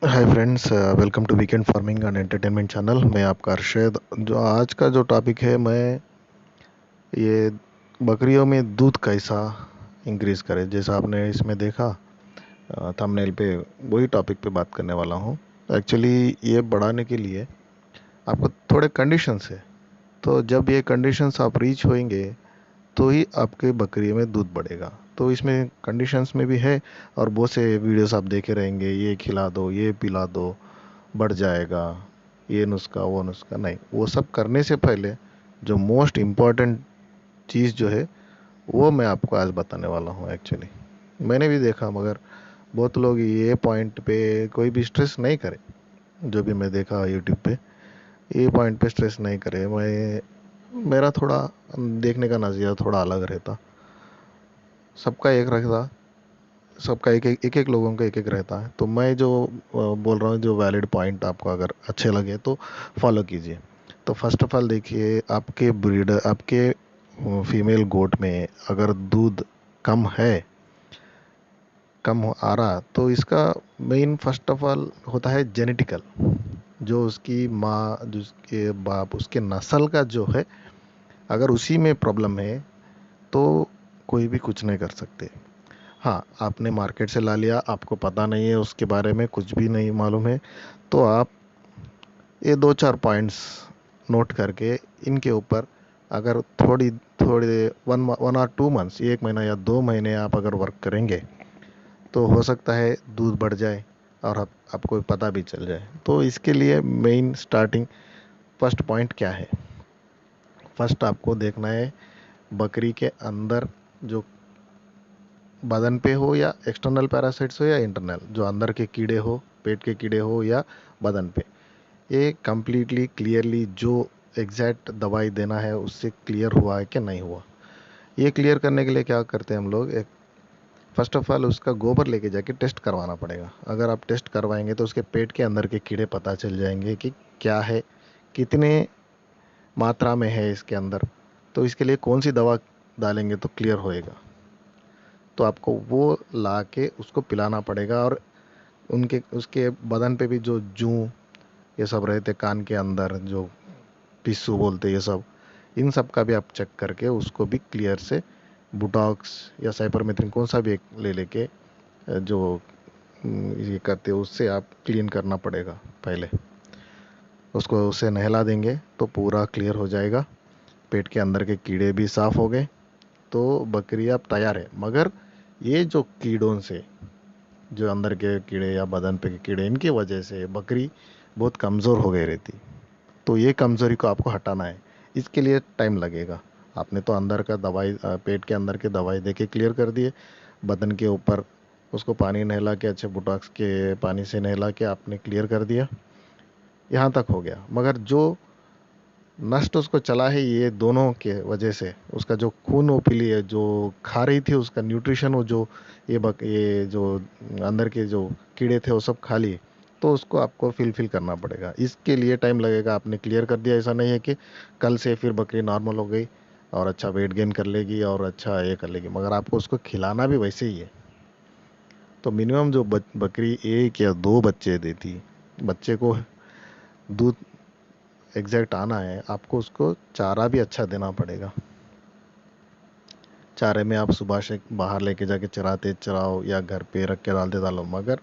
Hi friends, welcome to weekend farming and entertainment channel. मैं आपका अरशद। जो आज का जो टॉपिक है, मैं ये बकरियों में दूध कैसा इंक्रीज़ करें, जैसा आपने इसमें देखा थंबनेल पे, वही टॉपिक पे बात करने वाला हूँ। एक्चुअली ये बढ़ाने के लिए आपको थोड़े कंडीशंस है। तो जब ये कंडीशंस आप रीच होंगे तो ही आपके बकरी में दूध बढ़ेगा। तो इसमें कंडीशंस में भी है, और बहुत से वीडियोस आप देखे रहेंगे, ये खिला दो, ये पिला दो, बढ़ जाएगा, ये नुस्खा वो नुस्खा। नहीं, वो सब करने से पहले जो मोस्ट इम्पॉर्टेंट चीज़ जो है, वो मैं आपको आज बताने वाला हूँ। एक्चुअली मैंने भी देखा, मगर बहुत लोग ये पॉइंट पे कोई भी स्ट्रेस नहीं करे। जो भी मैं देखा यूट्यूब पे, ये पॉइंट पे स्ट्रेस नहीं करे। मेरा थोड़ा देखने का नज़रिया थोड़ा अलग रहता। सबका एक रहता, सबका एक एक लोगों का एक एक रहता है। तो मैं जो बोल रहा हूँ, जो वैलिड पॉइंट आपको अगर अच्छे लगे तो फॉलो कीजिए। तो फर्स्ट ऑफ ऑल देखिए, आपके ब्रीडर, आपके फीमेल गोट में अगर दूध कम है, आ रहा, तो इसका मेन फर्स्ट ऑफ ऑल होता है जेनेटिकल। जो उसकी माँ, जो उसके बाप, उसके नस्ल का जो है, अगर उसी में प्रॉब्लम है तो कोई भी कुछ नहीं कर सकते। हाँ, आपने मार्केट से ला लिया, आपको पता नहीं है, उसके बारे में कुछ भी नहीं मालूम है, तो आप ये दो चार पॉइंट्स नोट करके इनके ऊपर अगर थोड़ी थोड़ी वन वन और 2 मंथ्स, 1 महीना या 2 महीने आप अगर वर्क करेंगे, तो हो सकता है दूध बढ़ जाए और आपको पता भी चल जाए। तो इसके लिए मेन स्टार्टिंग फर्स्ट पॉइंट क्या है? फर्स्ट आपको देखना है बकरी के अंदर जो बदन पे हो, या एक्सटर्नल पैरासाइट्स हो या इंटरनल, जो अंदर के कीड़े हो, पेट के कीड़े हो या बदन पे, ये कंप्लीटली क्लियरली जो एग्जैक्ट दवाई देना है उससे क्लियर हुआ है कि नहीं हुआ। ये क्लियर करने के लिए क्या करते हैं हम लोग, एक फर्स्ट ऑफ ऑल उसका गोबर लेके जाके टेस्ट करवाना पड़ेगा। अगर आप टेस्ट करवाएंगे तो उसके पेट के अंदर के कीड़े पता चल जाएंगे कि क्या है, कितने मात्रा में है इसके अंदर। तो इसके लिए कौन सी दवा डालेंगे तो क्लियर होएगा। तो आपको वो ला के उसको पिलाना पड़ेगा। और उनके उसके बदन पे भी जो जूं ये सब रहते कान के अंदर, जो पिस्सू बोलते, ये सब, इन सब का भी आप चेक करके उसको भी क्लियर से बुटॉक्स या साइपरमेथ्रिन कौन सा भी एक ले लेके जो ये करते हैं, उससे आप क्लीन करना पड़ेगा पहले। उसको उससे नहला देंगे तो पूरा क्लियर हो जाएगा, पेट के अंदर के कीड़े भी साफ हो गए, तो बकरी अब तैयार है। मगर ये जो कीड़ों से, जो अंदर के कीड़े या बदन पे के कीड़े, इनकी वजह से बकरी बहुत कमज़ोर हो गई रहती। तो ये कमज़ोरी को आपको हटाना है, इसके लिए टाइम लगेगा। आपने तो अंदर का दवाई, पेट के अंदर के दवाई दे के क्लियर कर दिए, बदन के ऊपर उसको पानी नहला के, अच्छे बुटॉक्स के पानी से नहला के आपने क्लियर कर दिया, यहाँ तक हो गया। मगर जो नष्ट उसको चला है, ये दोनों के वजह से उसका जो खून वो पीली है, जो खा रही थी, उसका न्यूट्रिशन वो जो ये जो अंदर के जो कीड़े थे वो सब खा लिए, तो उसको आपको फिल करना पड़ेगा। इसके लिए टाइम लगेगा। आपने क्लियर कर दिया, ऐसा नहीं है कि कल से फिर बकरी नॉर्मल हो गई और अच्छा वेट गेन कर लेगी और अच्छा ये कर लेगी, मगर आपको उसको खिलाना भी वैसे ही है। तो मिनिमम जो बकरी 1 या 2 बच्चे देती, बच्चे को दूध एग्जैक्ट आना है, आपको उसको चारा भी अच्छा देना पड़ेगा। चारे में आप सुबह से बाहर लेके जाके चराते चराओ या घर पे रख के डालते डालो, मगर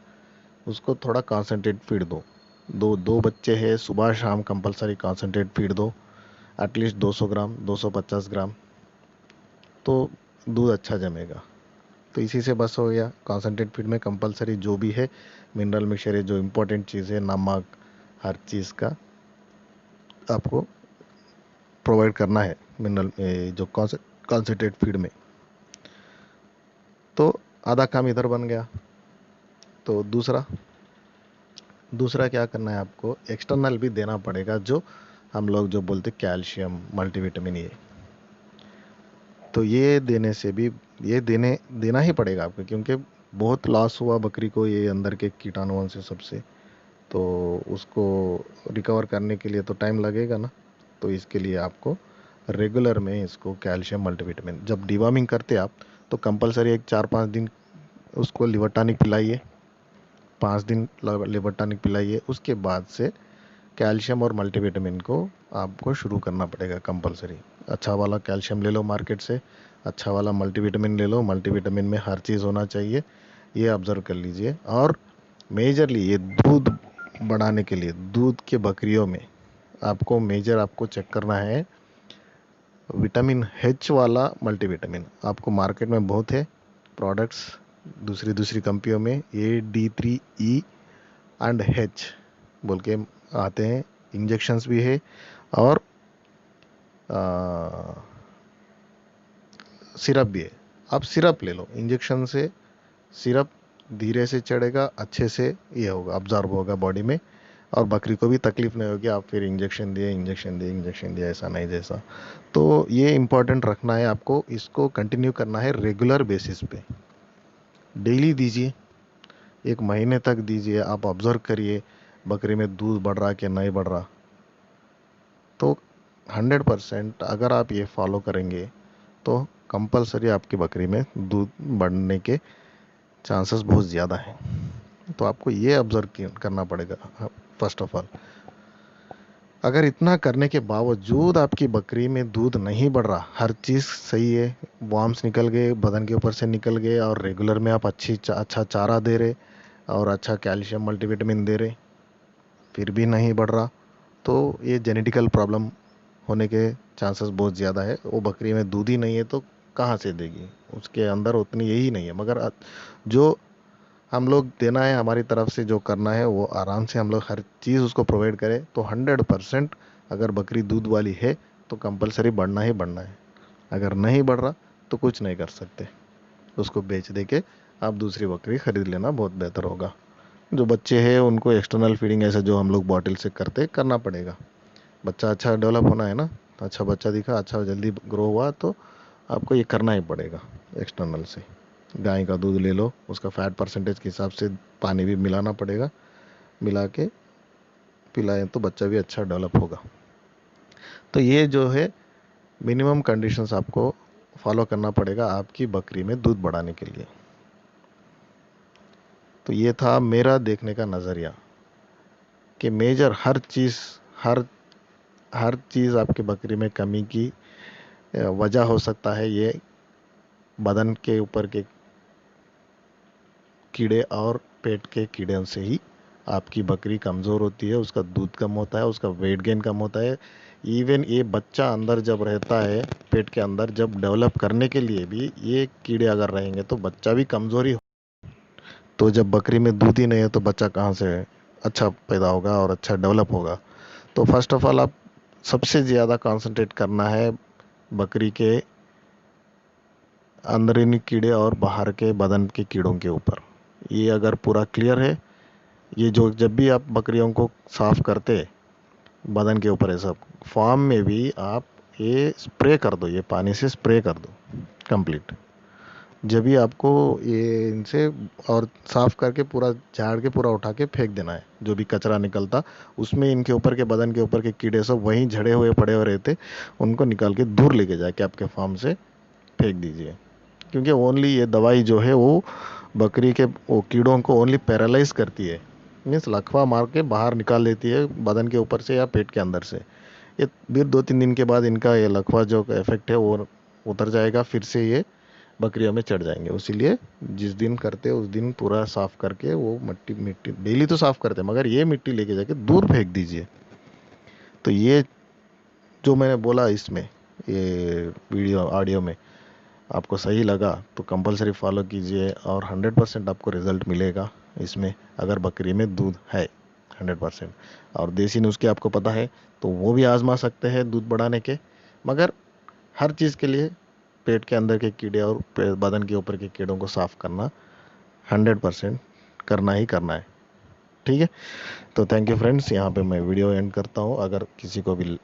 उसको थोड़ा कॉन्सेंट्रेट फीड दो। दो दो बच्चे हैं, सुबह शाम कंपलसरी कॉन्सेंट्रेट फीड दो, एटलीस्ट 200 ग्राम, 250 ग्राम, तो दूध अच्छा जमेगा। तो इसी से बस हो गया। कॉन्सेंट्रेट फीड में कंपलसरी जो भी है मिनरल मिक्सचर है, जो इम्पोर्टेंट चीज़ है, नमक, हर चीज़ का आपको प्रोवाइड करना है मिनरल, जो कॉन्सेंट्रेट फीड में। तो आधा काम इधर बन गया। तो दूसरा दूसरा क्या करना है, आपको एक्सटर्नल भी देना पड़ेगा, जो हम लोग जो बोलते कैल्शियम मल्टीविटामिन, ये तो ये देने से भी, ये देना ही पड़ेगा आपको, क्योंकि बहुत लॉस हुआ बकरी को ये अंदर के कीटाणुओं से सबसे। तो उसको रिकवर करने के लिए तो टाइम लगेगा ना। तो इसके लिए आपको रेगुलर में इसको कैल्शियम मल्टीविटामिन, जब डिवॉर्मिंग करते आप, तो कंपलसरी एक 4-5 दिन उसको लिवर टॉनिक पिलाइए, 5 दिन लिवर टॉनिक पिलाइए। उसके बाद से कैल्शियम और मल्टीविटामिन को आपको शुरू करना पड़ेगा कंपलसरी। अच्छा वाला कैल्शियम ले लो मार्केट से, अच्छा वाला मल्टीविटामिन ले लो। मल्टीविटामिन में हर चीज़ होना चाहिए, ये ऑब्ज़र्व कर लीजिए। और मेजरली ये दूध बढ़ाने के लिए दूध के बकरियों में आपको आपको चेक करना है विटामिन एच वाला मल्टीविटामिन। आपको मार्केट में बहुत है प्रोडक्ट्स दूसरी दूसरी कंपनियों में, AD3E एंड H बोल के आते हैं। इंजेक्शंस भी है और सिरप भी है। आप सिरप ले लो, इंजेक्शन से सिरप धीरे से चढ़ेगा, अच्छे से ये होगा, अब्जॉर्ब होगा बॉडी में, और बकरी को भी तकलीफ नहीं होगी। आप फिर इंजेक्शन दिए ऐसा नहीं जैसा। तो ये इम्पोर्टेंट रखना है आपको, इसको कंटिन्यू करना है रेगुलर बेसिस पे। डेली दीजिए, 1 महीने तक दीजिए। आप ऑब्जर्व करिए बकरी में दूध बढ़ रहा कि नहीं बढ़ रहा। तो 100% अगर आप ये फॉलो करेंगे तो कंपलसरी आपकी बकरी में दूध बढ़ने के चांसेस बहुत ज़्यादा हैं। तो आपको ये ऑब्जर्व करना पड़ेगा फर्स्ट ऑफ ऑल। अगर इतना करने के बावजूद आपकी बकरी में दूध नहीं बढ़ रहा, हर चीज़ सही है, वॉर्म्स निकल गए, बदन के ऊपर से निकल गए, और रेगुलर में आप अच्छा चारा दे रहे और अच्छा कैल्शियम मल्टीविटामिन दे रहे, फिर भी नहीं बढ़ रहा, तो ये जेनेटिकल प्रॉब्लम होने के चांसेस बहुत ज़्यादा है। वो बकरी में दूध ही नहीं है तो कहाँ से देगी, उसके अंदर उतनी यही नहीं है। मगर जो हम लोग देना है, हमारी तरफ से जो करना है, वो आराम से हम लोग हर चीज़ उसको प्रोवाइड करें तो 100% अगर बकरी दूध वाली है तो कंपलसरी बढ़ना ही बढ़ना है। अगर नहीं बढ़ रहा तो कुछ नहीं कर सकते, उसको बेच दे के आप दूसरी बकरी खरीद लेना बहुत बेहतर होगा। जो बच्चे हैं उनको एक्सटर्नल फीडिंग ऐसे जो हम लोग बॉटल से करना पड़ेगा। बच्चा अच्छा डेवलप होना है ना, अच्छा बच्चा दिखा, अच्छा जल्दी ग्रो हुआ, तो आपको ये करना ही पड़ेगा एक्सटर्नल से। गाय का दूध ले लो, उसका फैट परसेंटेज के हिसाब से पानी भी मिलाना पड़ेगा, मिला के पिलाएं तो बच्चा भी अच्छा डेवलप होगा। तो ये जो है मिनिमम कंडीशंस आपको फॉलो करना पड़ेगा आपकी बकरी में दूध बढ़ाने के लिए। तो ये था मेरा देखने का नज़रिया कि मेजर हर चीज़ हर चीज़ आपकी बकरी में कमी की वजह हो सकता है ये बदन के ऊपर के कीड़े और पेट के कीड़े से ही आपकी बकरी कमज़ोर होती है, उसका दूध कम होता है, उसका वेट गेन कम होता है। इवन ये बच्चा अंदर जब रहता है पेट के अंदर, जब डेवलप करने के लिए भी ये कीड़े अगर रहेंगे तो बच्चा भी कमज़ोरी हो। तो जब बकरी में दूध ही नहीं है तो बच्चा कहाँ से अच्छा पैदा होगा और अच्छा डेवलप होगा। तो फर्स्ट ऑफ ऑल आप सबसे ज़्यादा कंसंट्रेट करना है बकरी के अंदरूनी कीड़े और बाहर के बदन के कीड़ों के ऊपर। ये अगर पूरा क्लियर है, ये जो जब भी आप बकरियों को साफ करते बदन के ऊपर है सब, फार्म में भी आप ये स्प्रे कर दो, ये पानी से स्प्रे कर दो कंप्लीट। जब भी आपको ये इनसे और साफ करके पूरा झाड़ के पूरा उठा के फेंक देना है, जो भी कचरा निकलता उसमें इनके ऊपर के बदन के ऊपर के कीड़े सब वहीं झड़े हुए पड़े हुए रहते, उनको निकाल के दूर लेके जाके आपके फार्म से फेंक दीजिए। क्योंकि ओनली ये दवाई जो है वो बकरी के वो कीड़ों को ओनली पैरालाइज करती है, मीन्स लकवा मार के बाहर निकाल देती है बदन के ऊपर से या पेट के अंदर से। ये फिर 2-3 दिन के बाद इनका ये लकवा जो इफेक्ट है वो उतर जाएगा, फिर से ये बकरियों में चढ़ जाएंगे। इसीलिए जिस दिन करते उस दिन पूरा साफ करके वो मिट्टी डेली तो साफ करते, मगर ये मिट्टी लेके जाके दूर फेंक दीजिए। तो ये जो मैंने बोला इसमें ये वीडियो ऑडियो में आपको सही लगा तो कंपलसरी फॉलो कीजिए और 100% आपको रिजल्ट मिलेगा इसमें, अगर बकरी में दूध है 100%। और देसी नुस्खे आपको पता है तो वो भी आजमा सकते हैं दूध बढ़ाने के। मगर हर चीज़ के लिए पेट के अंदर के कीड़े और बदन के ऊपर के कीड़ों को साफ करना 100% करना ही करना है। ठीक है, तो थैंक यू फ्रेंड्स, यहाँ पे मैं वीडियो एंड करता हूँ। अगर किसी को भी